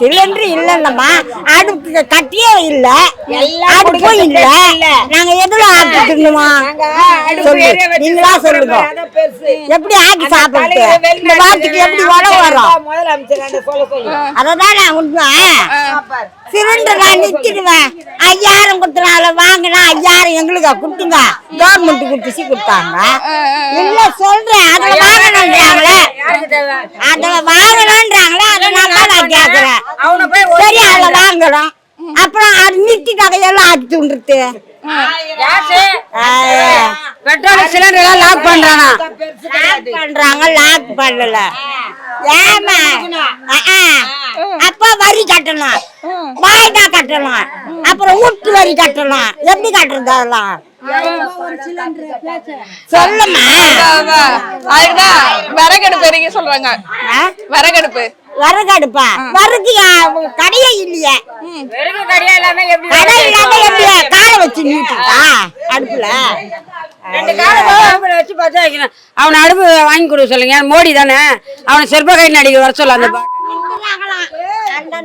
Cylinder இல்லைல்லம்மா, அடுப்பு கட்டியே இல்ல, அடுப்பும் இல்ல. நாங்க எதுல ஆக்கி தின்னுமா? சொல்லு, நீங்களா சொல்லுங்க. எப்படி ஆக்கி சாப்பிட்டு இந்த வாரத்துக்கு எப்படி உணவு வரும்? அததான் நான் உண்மை. சிலிண்டர் நான் நிறுத்திடுவேன். 5000 கொடுத்துனால வாங்கினா 5000 எங்களுக்கு கொடுத்துங்க, கவர்மெண்ட் குடிச்சு கொடுத்தாங்க. இல்ல சொல்றேன், அதுல வாங்கணும்ன்றாங்களே, அதுல வாங்கணும்ன்றாங்களே, அதனால நான் கேக்குறேன். சரி, அதுல வாங்கணும். அப்புறம் அது நிறுத்திட்டாங்க, எல்லாம் ஆட்டி தூண்டுறது. பெட்ரோல் சிலிண்டர் எல்லாம் லாக் பண்றாங்க, லாக் பண்ணல. ஏமா அப்ப வரி கட்டணும், வாய்தா கட்டணும், அப்புறம் வீட்டு வரி கட்டணும். எப்படி கட்டுறது அதெல்லாம் சொல்லுமா? அதுதான் விறகடுப்பு சொல்றாங்க. விறகடுப்பு விறகடுப்பா? விறகு கடையே இல்லையே. கடை இல்லாம எப்படியா காலை வச்சு நீட்டுதா அடுப்புல? வச்சு பார்த்தா வைக்கணும். அவனை அடுப்பு வாங்கி கொடுக்க சொல்லுங்க. மோடி தானே, அவனை செருப்ப கை நடிக்க வர சொல்ல. அந்த